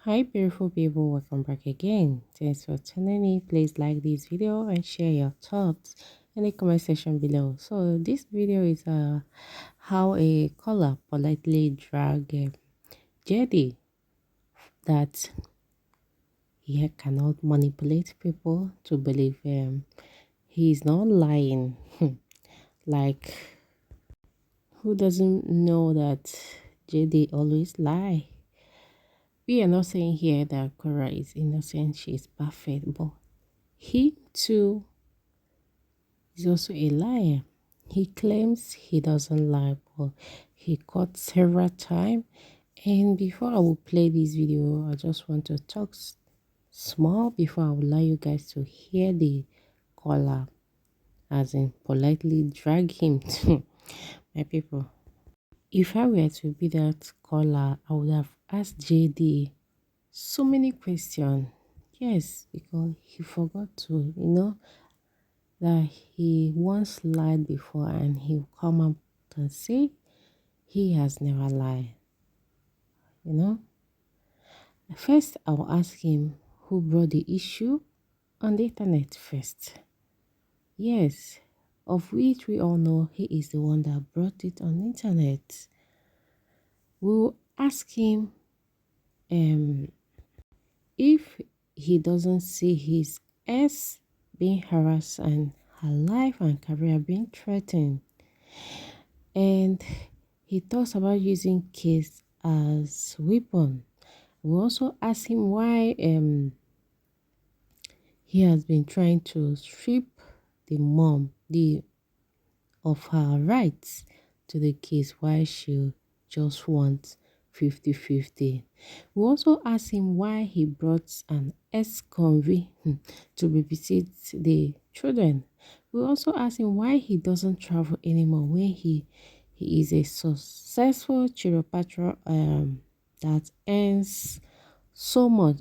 Hi beautiful people, welcome back again. Thanks for tuning in. Please like this video and share your thoughts in the comment section below. So this video is how a caller politely drag JD that he cannot manipulate people to believe he is not lying. Like, who doesn't know that JD always lie? We are not saying here that Cora is innocent, she is perfect, but he too is also a liar. He claims he doesn't lie, but he caught several times. And before I will play this video, I just want to talk small before I will allow you guys to hear the caller, as in politely drag him to my people. If I were to be that caller, I would have asked JD so many questions. Yes, because he forgot to, that he once lied before and he'll come up and say he has never lied, you know. First, I'll ask him who brought the issue on the internet first. Yes, of which we all know he is the one that brought it on the internet. We'll ask him if he doesn't see his ex being harassed and her life and career being threatened. And he talks about using kids as weapon. We also ask him why he has been trying to strip the mom of her rights to the kids, why she just wants 50-50. We also ask him why he brought an ex-convict to babysit the children. We also ask him why he doesn't travel anymore when he is a successful chiropractor that earns so much.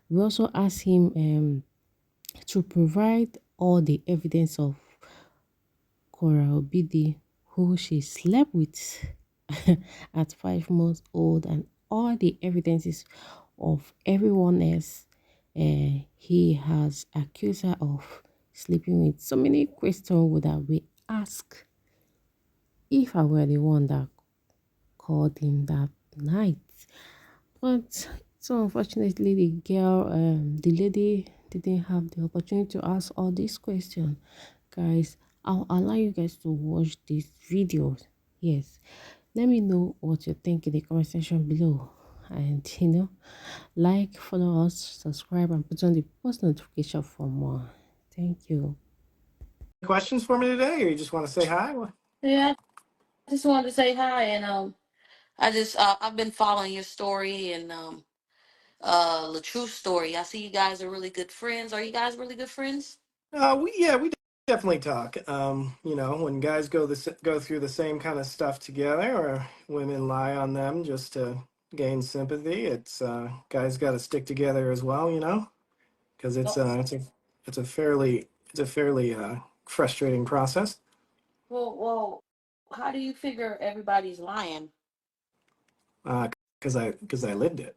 We also ask him to provide all the evidence of Cora Obidi, who she slept with at 5 months old, and all the evidences of everyone else he has accused her of sleeping with. So many questions would have been asked if I were the one that called him that night. But so unfortunately, the lady didn't have the opportunity to ask all these questions. Guys, I'll allow you guys to watch these videos. Yes, let me know what you think in the comment section below. And like, follow us, subscribe, and put on the post notification for more. Thank you. Questions for me today, or you just want to say hi? Yeah, I just wanted to say hi, and I've been following your story and Latrue's story. I see you guys are really good friends. Are you guys really good friends? We definitely talk. When guys go through the same kind of stuff together, or women lie on them just to gain sympathy, it's guys got to stick together as well. Because Well, it's a fairly frustrating process. well, how do you figure everybody's lying? Because I lived it.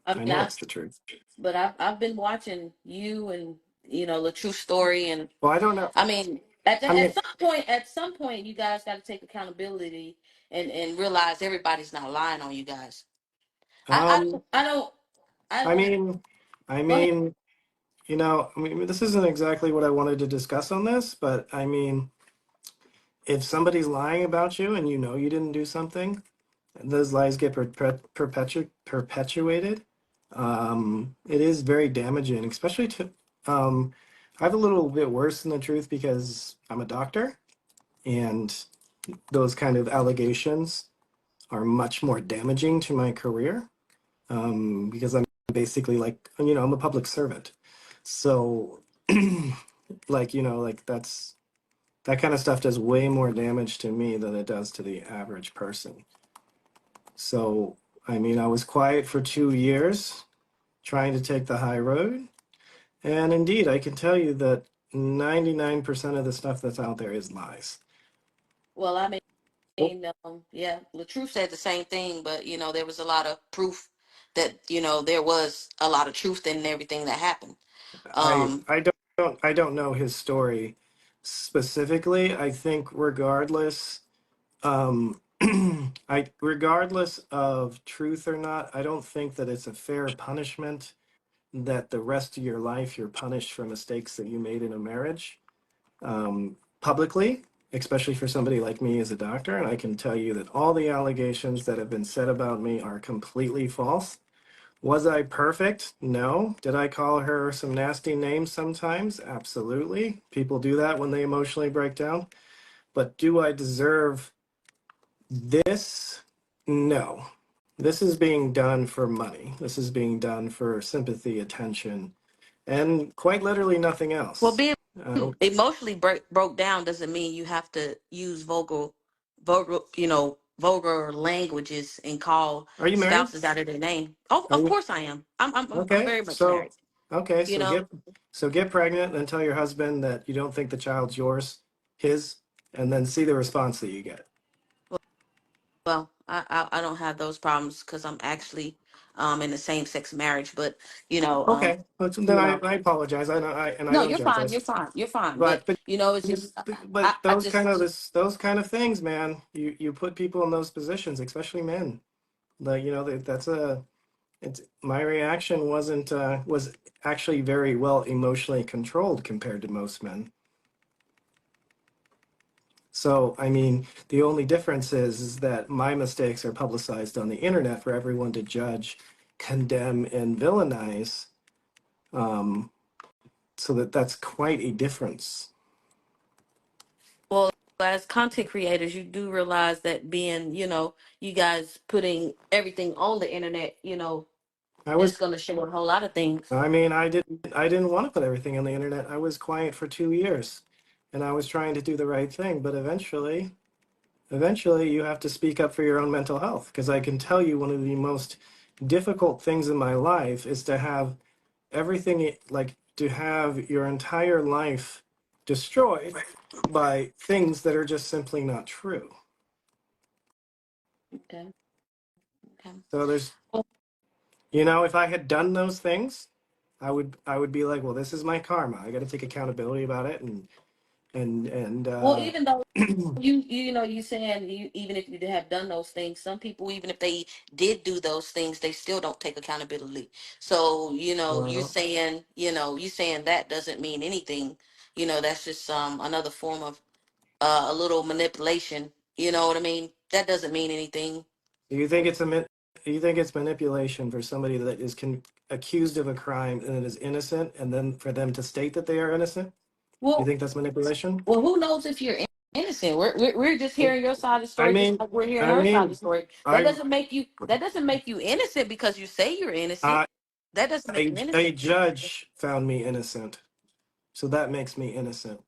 I I mean, know it's the truth. I've been watching you and Latrue's story, and Well, I don't know. I mean, I mean, at some point, you guys got to take accountability and realize everybody's not lying on you guys. um, I don't. I I mean, I Go ahead. mean. This isn't exactly what I wanted to discuss on this, but I mean, if somebody's lying about you and you know you didn't do something, those lies get perpetuated. It is very damaging, especially to. I have a little bit worse than the truth because I'm a doctor, and those kind of allegations are much more damaging to my career because I'm basically like, I'm a public servant. So, that kind of stuff does way more damage to me than it does to the average person. So, I was quiet for 2 years trying to take the high road. And indeed, I can tell you that 99% of the stuff that's out there is lies. Well, Oh, yeah, Latrue said the same thing, but there was a lot of proof that there was a lot of truth in everything that happened. I Um, I don't know his story specifically. I think regardless, um, regardless of truth or not, I don't think that it's a fair punishment that the rest of your life you're punished for mistakes that you made in a marriage, publicly, especially for somebody like me as a doctor. And I can tell you that all the allegations that have been said about me are completely false. Was I perfect? No. Did I call her some nasty names sometimes? Absolutely. People do that when they emotionally break down. But do I deserve this? No. This is being done for money. This is being done for sympathy, attention, and quite literally nothing well, else. being Uh, emotionally broke down doesn't mean you have to use vulgar languages and call are you married? spouses out of their name. Oh, Are of you course I am. I'm okay? very much So married. okay, You know. so get pregnant and tell your husband that you don't think the child's yours, his, and then see the response that you get. Well, I don't have those problems because I'm actually in a same sex marriage. But you know, Okay, but then you know, I apologize. I no, don't you're judge. fine. You're fine. You're fine. But But it's just I those kind of just those kind of things, man. You put people in those positions, especially men. Like that's a it's my reaction was actually very well emotionally controlled compared to most men. So, I mean, the only difference is that my mistakes are publicized on the internet for everyone to judge, condemn, and villainize. Um, so that's quite a difference. well, as content creators, you do realize that being you guys putting everything on the internet, I it's was, gonna show a whole lot of things. I mean, I didn't want to put everything on the internet. I was quiet for 2 years, and I was trying to do the right thing. But eventually, you have to speak up for your own mental health. Because I can tell you, one of the most difficult things in my life is to have everything, like to have your entire life destroyed by things that are just simply not true. Okay. Okay. So there's, Well, if I had done those things, I would be like, well, this is my karma. I got to take accountability about it, and even though you saying even if you have done those things, some people, even if they did do those things, they still don't take accountability. So you're well, saying you saying that doesn't mean anything. That's just another form of a little manipulation. You know what I mean? That doesn't mean anything. you think you think it's manipulation for somebody that is accused of a crime and is innocent, and then for them to state that they are innocent? You Well, think that's manipulation? who knows if you're innocent? We're just hearing your side of the I story, just mean, like we're hearing I her side of the mean, story. I That doesn't make you innocent because you say you're innocent. uh, That doesn't make you a innocent. judge found me innocent, so that makes me innocent.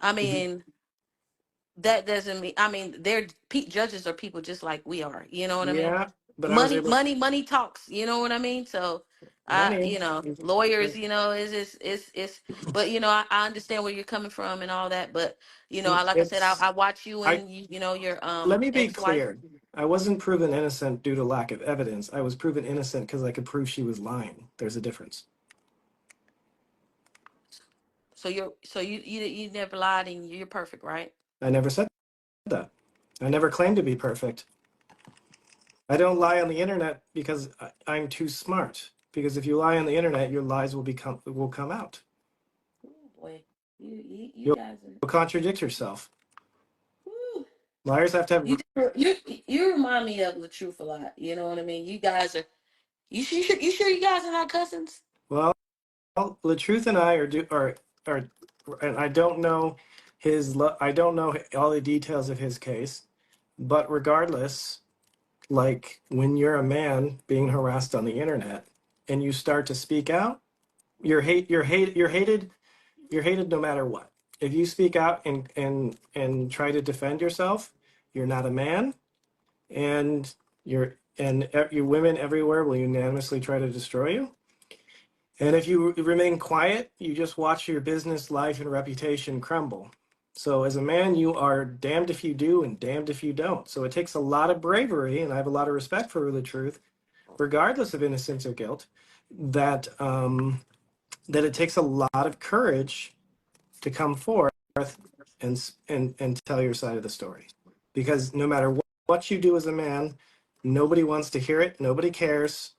I If you, mean, that doesn't mean. I mean, judges are people just like we are. You know what I mean? yeah, but I was Money, able money, money talks. You know what I mean? So, money. lawyers. Is it's. But I understand where you're coming from and all that. But like I said, It's I watch you I. and your Let me be ex-wife. clear. I wasn't proven innocent due to lack of evidence. I was proven innocent because I could prove she was lying. There's a difference. You never lied and you're perfect, right? I never said that. I never claimed to be perfect. I don't lie on the internet because I'm too smart. Because if you lie on the internet, your lies will come out. Oh boy, you You'll guys are. contradict yourself. Whew. Liars have to have. You remind me of the truth a lot. You know what I mean? You guys are. You sure you guys are not cousins? Well, the truth and I are, and I don't know I don't know all the details of his case, but regardless, like when you're a man being harassed on the internet and you start to speak out, you're hated no matter what. If you speak out and try to defend yourself, you're not a man, and your women everywhere will unanimously try to destroy you. And if you remain quiet, you just watch your business, life, and reputation crumble. So, as a man, you are damned if you do and damned if you don't. So, it takes a lot of bravery, and I have a lot of respect for the truth, regardless of innocence or guilt, that that it takes a lot of courage to come forth and tell your side of the story, because no matter what you do as a man, nobody wants to hear it, nobody cares.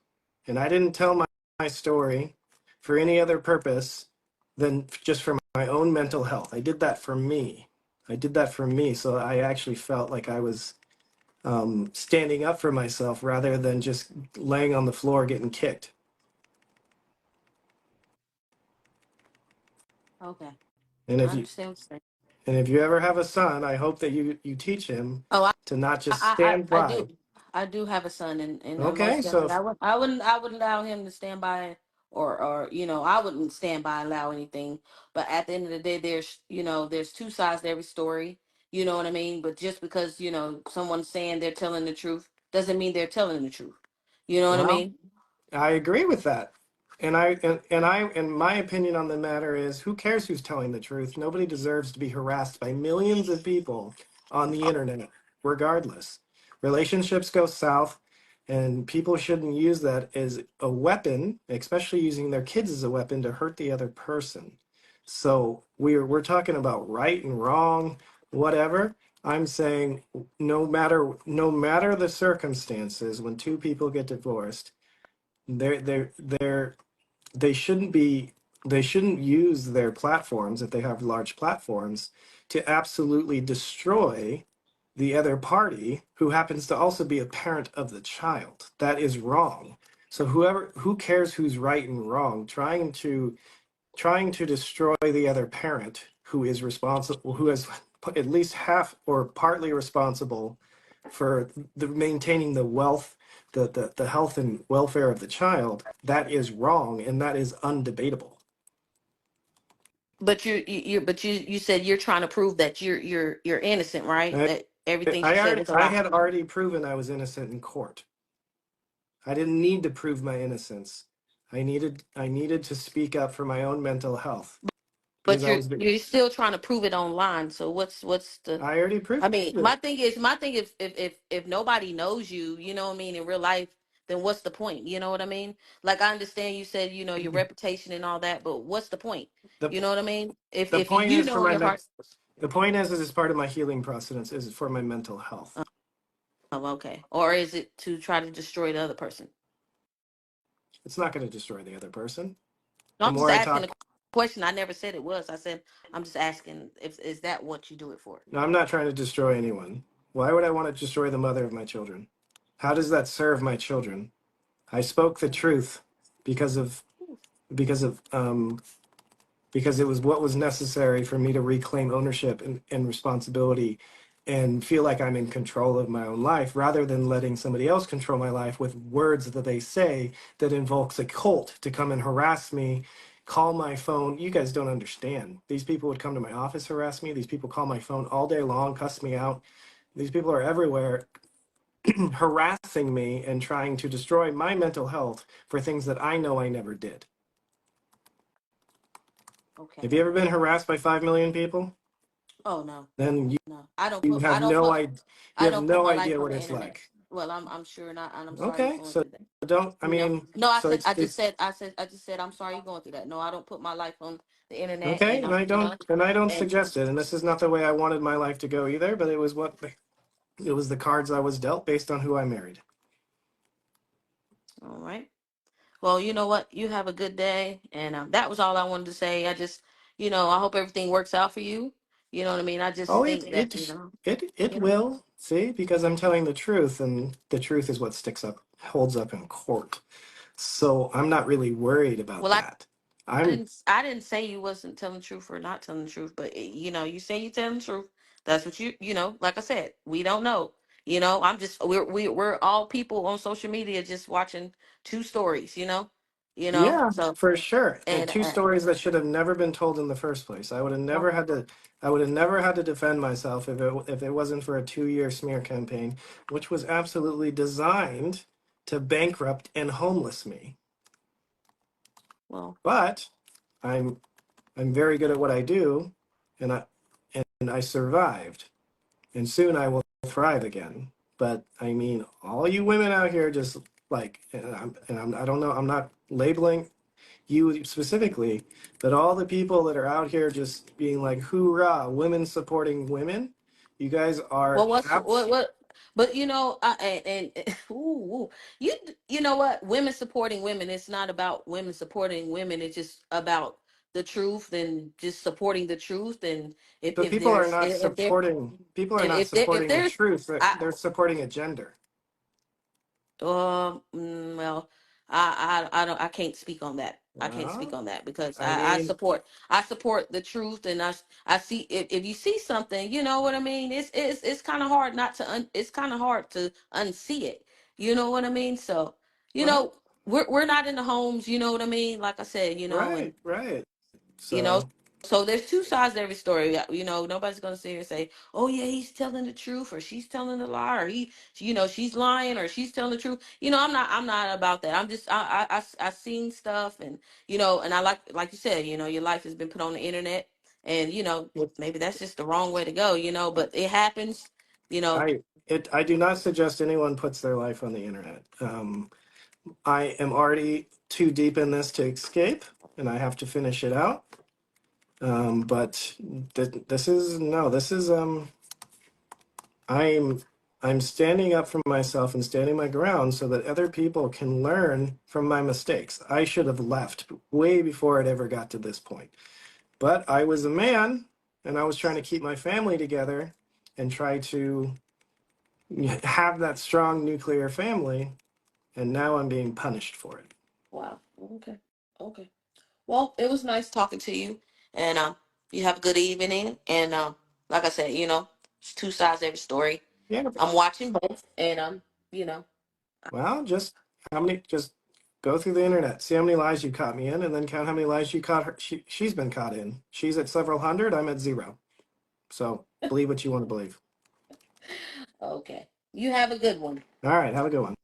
And I didn't tell my story for any other purpose than just for my own mental health. I did that for me. I did that for me, so I actually felt like I was standing up for myself rather than just laying on the floor getting kicked. Okay, And I if you understand what you're saying. and if you ever have a son, I hope that you teach him Oh, to not just I, stand I by. do. I do have a son, and Okay, most so definitely, I wouldn't allow him to stand by, or I wouldn't stand by and allow anything. But at the end of the day, there's two sides to every story. You know what I mean? But just because someone's saying they're telling the truth doesn't mean they're telling the truth. You know what I well, mean? I agree with that. And my opinion on the matter is, who cares who's telling the truth? Nobody deserves to be harassed by millions of people on the internet, regardless. Relationships go south, and people shouldn't use that as a weapon, especially using their kids as a weapon to hurt the other person. So we're talking about right and wrong, whatever. I'm saying no matter the circumstances, when two people get divorced, they're they shouldn't be they shouldn't use their platforms, if they have large platforms, to absolutely destroy the other party who happens to also be a parent of the child. That is wrong. So who cares who's right and wrong? Trying to destroy the other parent who is responsible, who is at least half or partly responsible for the maintaining the wealth, the health and welfare of the child, that is wrong, and that is undebatable. But you said you're trying to prove that you're innocent, right? I, That everything you said was a I lie. had already proven I was innocent in court. I didn't need to prove my innocence. I needed to speak up for my own mental health because But I you're was you're still trying to prove it online. So what's the I already proved I mean, it. my thing is if nobody knows you, you know what I mean, in real life, then what's the point? You know what I mean? Like I understand you said, your reputation and all that, but what's the point? the You know what I mean? If the if point you is for know in my your heart. the point is it's part of my healing process, is for my mental health. Oh, okay. Or is it to try to destroy the other person? It's not going to destroy the other person. No, The I'm just more I asking a talk, question. I never said it was. I said I'm just asking if is that what you do it for? no, I'm not trying to destroy anyone. Why would I want to destroy the mother of my children? How does that serve my children? I spoke the truth because of because of because it was what was necessary for me to reclaim ownership and responsibility and feel like I'm in control of my own life, rather than letting somebody else control my life with words that they say that invokes a cult to come and harass me, call my phone. You guys don't understand. These people would come to my office, harass me. These people call my phone all day long, cuss me out. These people are everywhere harassing me and trying to destroy my mental health for things that I know I never did. Okay. Have you ever been harassed by 5 million people? Oh no, no, Then no. I don't you put have I don't no put idea. You I have don't put no my life idea on what the it's internet. like. Well, I'm sure not, and I'm sorry you're Okay, going so through that. don't. I mean, No, so I just said I'm sorry you're going through that. No, I don't put my life on the internet, okay, and and I don't and suggest it. And this is not the way I wanted my life to go either. But it was the cards I was dealt based on who I married. all right. Well, you know what? You have a good day, and that was all I wanted to say. I just, I hope everything works out for you. You know what I mean? I just Oh, think that, it you know. will. See, because I'm telling the truth, and the truth is what holds up in court. So I'm not really worried about Well, that. I'm I didn't say you wasn't telling the truth or not telling the truth, but you say you telling the truth. That's what like I said, we don't know. I'm just we're all people on social media just watching two stories, Yeah, So for sure. And and two stories that should have never been told in the first place. well, I would have never had to defend myself if it wasn't for a 2-year smear campaign, which was absolutely designed to bankrupt and homeless me. well, But I'm I'm very good at what I do, and I survived. And soon I will thrive again. But I mean, all you women out here, just like, I don't know, I'm not labeling you specifically, but all the people that are out here just being like, hoorah, women supporting women, you guys Well, are what? But you know, ooh, ooh, you know what? Women supporting women. It's not about women supporting women. It's just about the truth and just supporting the truth. And but if there's if there people are and not if supporting the there's truth, I they're supporting a gender. well, I don't, I can't speak on that. I can't speak Well, on that because I mean, I support the truth, and I see if you see something, you know what I mean. It's kind of hard not to it's kind of hard to unsee it. You know what I mean? So you well, know we're not in the homes. You know what I mean? Like I said, you know, and right. you know, So, so there's two sides to every story. You know, nobody's gonna sit here and say, "Oh yeah, he's telling the truth," or "She's telling the lie," or you know, she's lying, or she's telling the truth. You know, I'm not about that. I'm just, I seen stuff, and you know, and I like you said, you know, your life has been put on the internet, and you know, maybe that's just the wrong way to go. You know, but it happens. You know, I do not suggest anyone puts their life on the internet. I am already too deep in this to escape, and I have to finish it out. But this is no, this is I'm I'm standing up for myself and standing my ground so that other people can learn from my mistakes. I should have left way before it ever got to this point. But I was a man and I was trying to keep my family together and try to have that strong nuclear family, and now I'm being punished for it. wow, okay, okay. Well, it was nice talking to you, and you have a good evening. And like I said, you know, it's two sides to every story. Yeah. I'm watching both, and you know, Well, just go through the internet, see how many lies you caught me in, and then count how many lies you caught her. She's been caught in. She's at several hundred. I'm at zero. So believe what you want to believe. okay. You have a good one. All right. Have a good one.